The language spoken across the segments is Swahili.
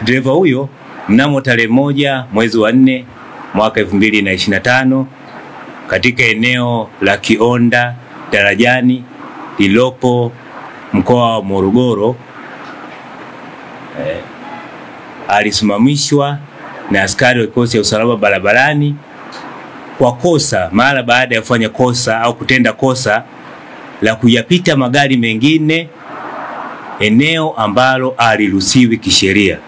Dereva huyo mnamo tarehe 1 mwezi wa 4 mwaka 2025 katika eneo la Kionda Darajani lilopo mkoa wa Morogoro alisimamishwa na askari wa kikosi cha usalama barabarani kwa kosa mara baada ya kufanya kosa au kutenda kosa la kuyapita magari mengine eneo ambalo aliruhusiwi kisheria.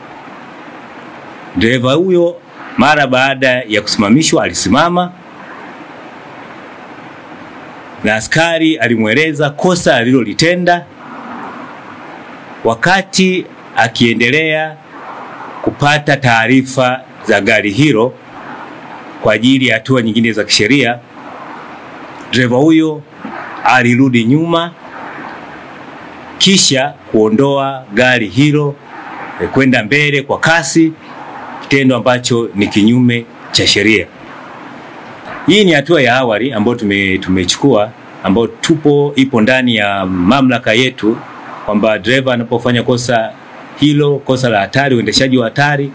Dereva huyo mara baada ya kusimamishwa alisimama na askari alimweleza kosa alilolitenda. Wakati akiendelea kupata taarifa za gari hilo kwa ajili ya hatua nyingine za kisheria, dereva huyo alirudi nyuma kisha kuondoa gari hilo kwenda mbele kwa kasi, kitendo ambacho ni kinyume cha sheria. Hii ni hatua ya awali ambayo tumechukua, ambayo ipo ndani ya mamlaka yetu, kwamba dereva anapofanya kosa hilo, kosa la hatari, uendeshaji wa hatari,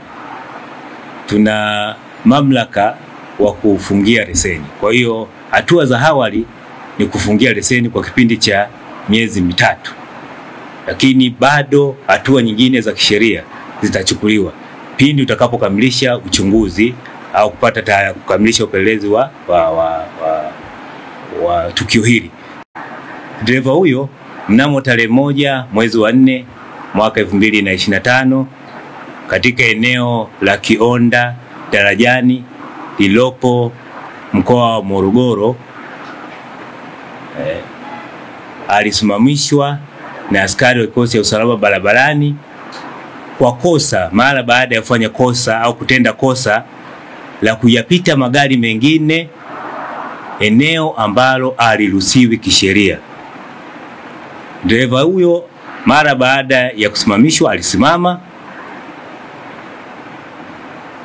tuna mamlaka wa kufungia leseni. Kwa hiyo hatua za awali ni kufungia leseni kwa kipindi cha miezi 3. Lakini bado hatua nyingine za kisheria zitachukuliwa pindi utakapokamilisha uchunguzi au kukamilisha upelelezi wa tukio hili. Dereva huyo mnamo tarehe 1 mwezi wa 4 mwaka 2025 katika eneo la Kionda Darajani lilopo mkoa wa Morogoro alisimamishwa na askari wa kikosi cha usalama barabarani kwa kosa mara baada ya kufanya kosa au kutenda kosa la kuyapita magari mengine eneo ambalo aliruhusiwi kisheria. Dereva huyo mara baada ya kusimamishwa alisimama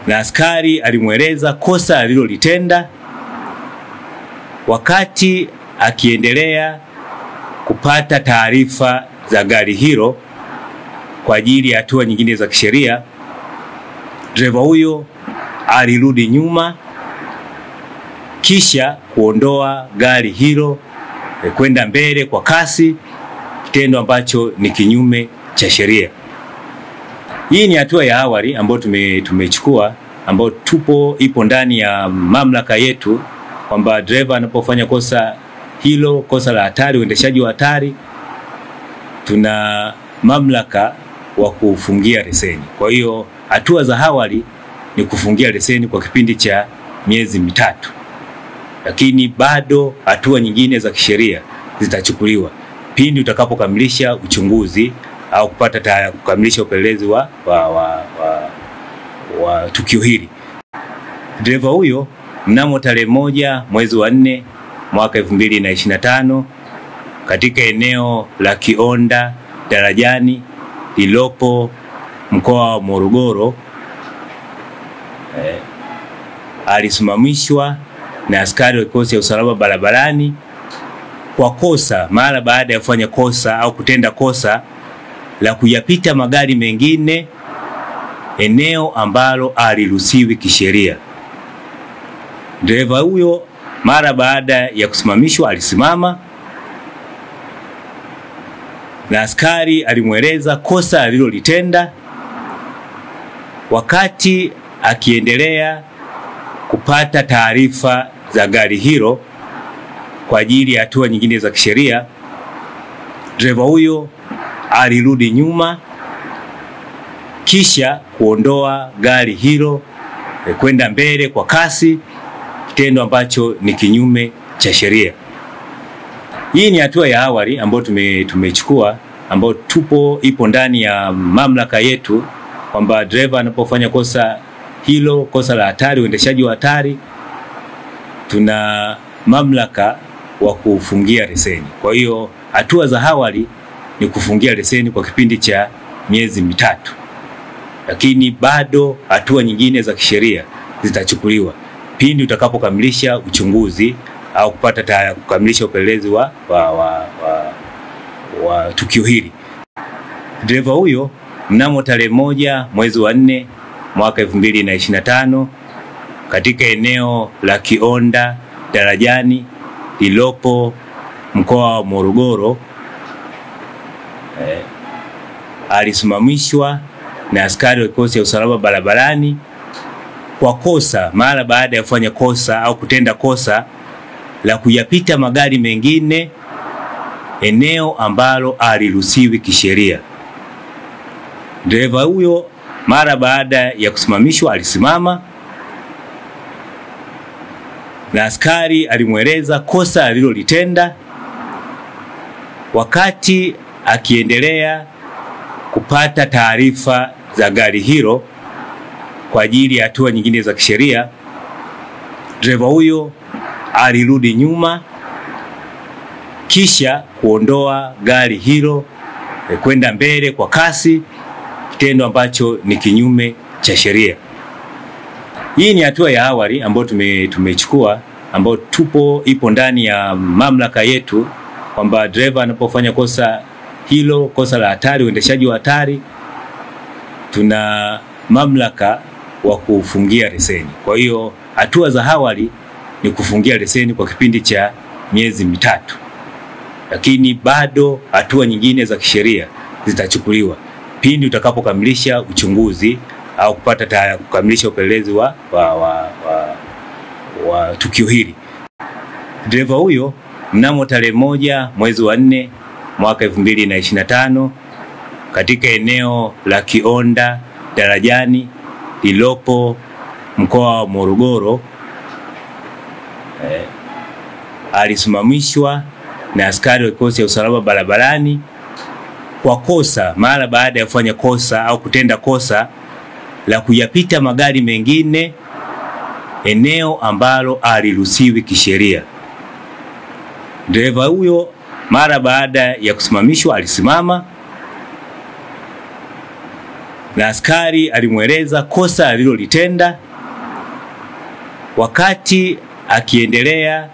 na askari alimweleza kosa alilolitenda. Wakati akiendelea kupata taarifa za gari hilo kwa ajili ya hatua nyingine za kisheria, dereva huyo alirudi nyuma kisha kuondoa gari hilo kwenda mbele kwa kasi, kitendo ambacho ni kinyume cha sheria. Hii ni hatua ya awali ambayo tumechukua, ambayo ipo ndani ya mamlaka yetu, kwamba dereva anapofanya kosa hilo, kosa la hatari, uendeshaji wa hatari, tuna mamlaka wa kufungia leseni. Kwa hiyo hatua za awali ni kufungia leseni kwa kipindi cha miezi 3. Lakini bado hatua nyingine za kisheria zitachukuliwa pindi utakapokamilisha uchunguzi au kukamilisha upelelezi wa tukio hili. Dereva huyo mnamo tarehe 1 mwezi wa 4 mwaka 2025 katika eneo la Kionda Darajani lilopo mkoa wa Morogoro alisimamishwa na askari wa kikosi cha usalama barabarani kwa kosa mara baada ya kufanya kosa au kutenda kosa la kuyapita magari mengine eneo ambalo aliruhusiwi kisheria. Dereva huyo mara baada ya kusimamishwa alisimama na askari alimweleza kosa alilolitenda. Wakati akiendelea kupata taarifa za gari hilo kwa ajili ya hatua nyingine za kisheria, dereva huyo alirudi nyuma kisha kuondoa gari hilo kwenda mbele kwa kasi, kitendo ambacho ni kinyume cha sheria. Hii ni hatua ya awali ambayo tumechukua, ambayo ipo ndani ya mamlaka yetu, kwamba dereva anapofanya kosa hilo, kosa la hatari, uendeshaji wa hatari, tuna mamlaka wa kufungia leseni. Kwa hiyo hatua za awali ni kufungia leseni kwa kipindi cha miezi 3. Lakini bado hatua nyingine za kisheria zitachukuliwa pindi utakapokamilisha uchunguzi au kukamilisha upelelezi wa tukio hili. Dereva huyo mnamo tarehe 1 mwezi wa 4 mwaka 2025 katika eneo la Kionda Darajani lilopo mkoa wa Morogoro, alisimamishwa na askari wa kikosi cha usalama barabarani kwa kosa mara baada ya kufanya kosa au kutenda kosa la kuyapita magari mengine eneo ambalo aliruhusiwi kisheria. Dereva huyo mara baada ya kusimamishwa alisimama na askari alimweleza kosa alilolitenda. Wakati akiendelea kupata taarifa za gari hilo kwa ajili ya hatua nyingine za kisheria, dereva huyo alirudi nyuma kisha kuondoa gari hilo kwenda mbele kwa kasi, kitendo ambacho ni kinyume cha sheria. Hii ni hatua ya awali ambayo tumechukua, ambayo ipo ndani ya mamlaka yetu, kwamba dereva anapofanya kosa hilo, kosa la hatari, uendeshaji wa hatari, tuna mamlaka wa kufungia leseni. Kwa hiyo hatua za awali ni kufungia leseni kwa kipindi cha miezi 3. Lakini bado hatua nyingine za kisheria zitachukuliwa pindi utakapokamilisha uchunguzi au kukamilisha upelelezi wa tukio hili. Dereva huyo mnamo tarehe 1 mwezi wa 4 mwaka 2025 katika eneo la Kionda Darajani lilopo mkoa wa Morogoro, alisimamishwa na askari wa kikosi cha usalama barabarani kwa kosa mara baada ya kufanya kosa au kutenda kosa la kuyapita magari mengine eneo ambalo aliruhusiwi kisheria. Dereva huyo mara baada ya kusimamishwa alisimama na askari alimweleza kosa alilolitenda. Wakati akiendelea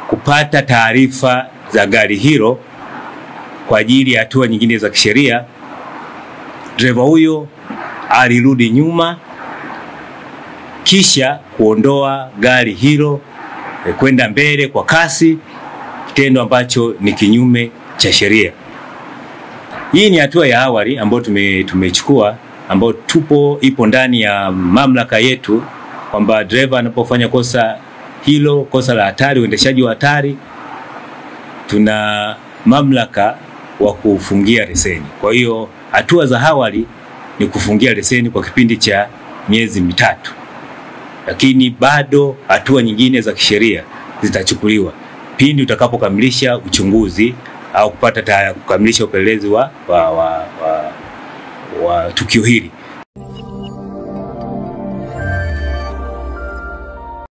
kupata taarifa za gari hilo kwa ajili ya hatua nyingine za kisheria, dereva huyo alirudi nyuma kisha kuondoa gari hilo kwenda mbele kwa kasi, kitendo ambacho ni kinyume cha sheria. Hii ni hatua ya awali ambayo tumechukua, ambayo ipo ndani ya mamlaka yetu, kwamba dereva anapofanya kosa hilo, kosa la hatari, uendeshaji wa hatari, tuna mamlaka wa kufungia leseni. Kwa hiyo hatua za awali ni kufungia leseni kwa kipindi cha miezi 3. Lakini bado hatua nyingine za kisheria zitachukuliwa pindi utakapokamilisha uchunguzi au kukamilisha upelelezi wa tukio hili.